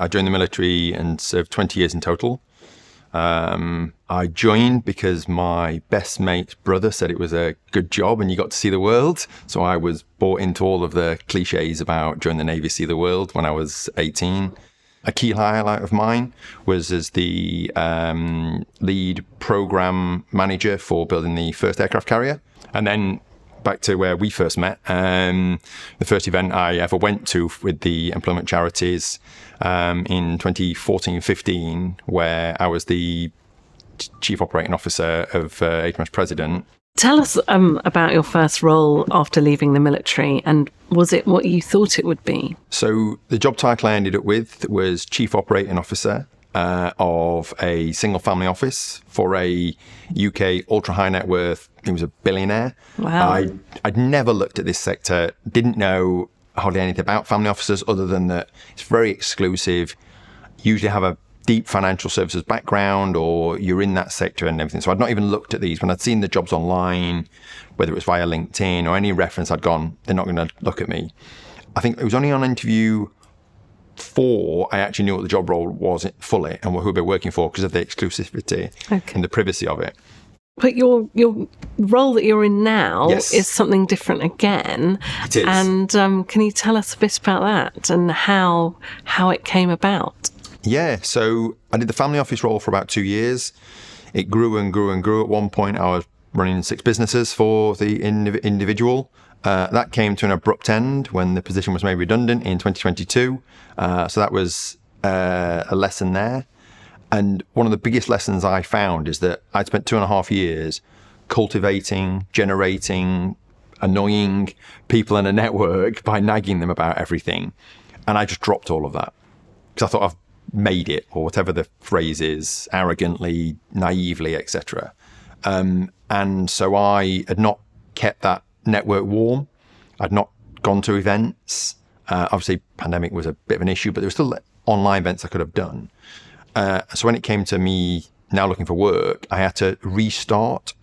I joined the military and served 20 years in total. I joined because my best mate's brother said it was a good job and you got to see the world. So I was bought into all of the cliches about join the Navy, see the world when I was 18. A key highlight of mine was as the lead program manager for building the first aircraft carrier. And then back to where we first met, the first event I ever went to with the employment charities in 2014-15, where I was the Chief Operating Officer of HMS President. Tell us about your first role after leaving the military, and was it what you thought it would be? So the job title I ended up with was Chief Operating Officer of a single family office for a UK ultra high net worth. He was a billionaire. Wow. I'd never looked at this sector, didn't know hardly anything about family offices other than that it's very exclusive, usually have a deep financial services background or you're in that sector and everything. So I'd not even looked at these. When I'd seen the jobs online, whether it was via LinkedIn or any reference, I'd gone, they're not going to look at me. I think it was only on interview 4 I actually knew what the job role was fully and who we'd be working for because of the exclusivity and the privacy of it. But your role that you're in now is something different again. It is. And can you tell us a bit about that and how it came about? Yeah, so I did the family office role for about 2 years. It grew and grew and grew. At one point, I was running 6 businesses for the individual. That came to an abrupt end when the position was made redundant in 2022. So that was a lesson there. And one of the biggest lessons I found is that I'd spent 2.5 years cultivating, generating, annoying people in a network by nagging them about everything. And I just dropped all of that because I thought I've made it, or whatever the phrase is, arrogantly, naively, etc. And so I had not kept that network warm. I'd not gone to events. Obviously, pandemic was a bit of an issue, but there were still online events I could have done. So when it came to me now looking for work, I had to restart.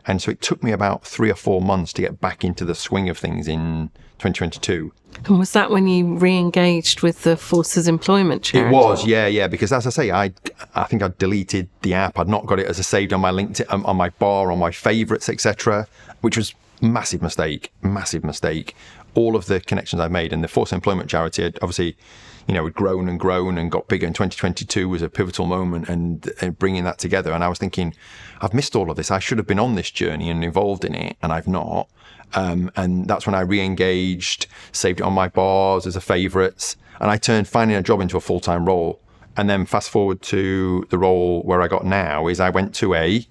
And so it took me about 3 or 4 months to get back into the swing of things in 2022. And was that when you re-engaged with the Forces Employment Charity? It was, yeah. Because as I say, I think I deleted the app. I'd not got it as a saved on my LinkedIn, on my bar, on my favourites, etc., which was massive mistake. All of the connections I made, and the Forces Employment Charity had obviously, had grown and grown and got bigger. And 2022 was a pivotal moment and bringing that together. And I was thinking, I've missed all of this. I should have been on this journey and involved in it, and I've not. And that's when I re-engaged, saved it on my bars as a favourites, and I turned finding a job into a full-time role. And then fast forward to the role where I got now is I went to a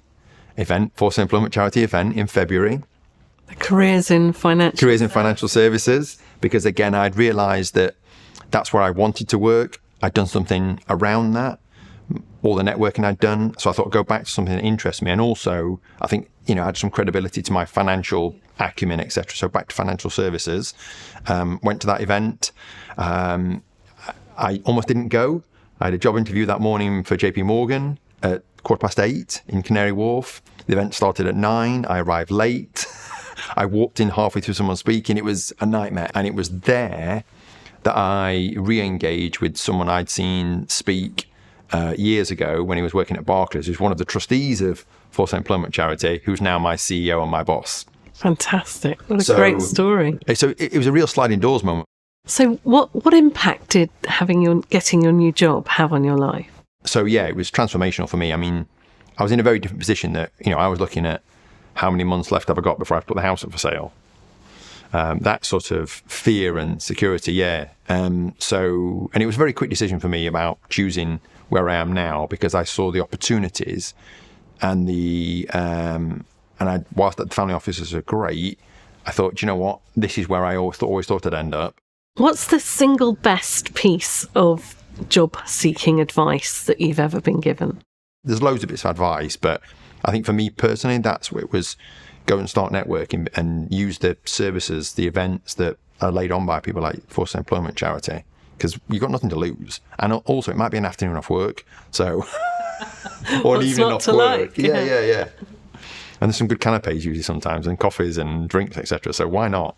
event, Forces Employment Charity event in February. Careers in Financial Services, because again, I'd realised that that's where I wanted to work. I'd done something around that, all the networking I'd done. So I thought I'd go back to something that interests me. And also, I think, I had some credibility to my financial acumen, etc. So back to financial services, went to that event. I almost didn't go. I had a job interview that morning for JP Morgan at 8:15 in Canary Wharf. The event started at 9. I arrived late. I walked in halfway through someone speaking. It was a nightmare. And it was there that I re-engaged with someone I'd seen speak years ago when he was working at Barclays, who's one of the trustees of Forces Employment Charity, who's now my CEO and my boss. Fantastic. What a great story. So it was a real sliding doors moment. So what impact did getting your new job have on your life? So yeah, it was transformational for me. I mean, I was in a very different position that, I was looking at how many months left have I got before I put the house up for sale. That sort of fear and security, yeah. And it was a very quick decision for me about choosing where I am now, because I saw the opportunities and whilst the family offices are great, I thought, you know what, this is where I always thought I'd end up. What's the single best piece of job seeking advice that you've ever been given? There's loads of bits of advice, but I think for me personally, that's what it was. Go and start networking and use the services, the events that are laid on by people like Forces Employment Charity, because you've got nothing to lose. And also, it might be an afternoon off work, so or an evening off work. Yeah. And there's some good canapes usually sometimes, and coffees and drinks, etc. So why not?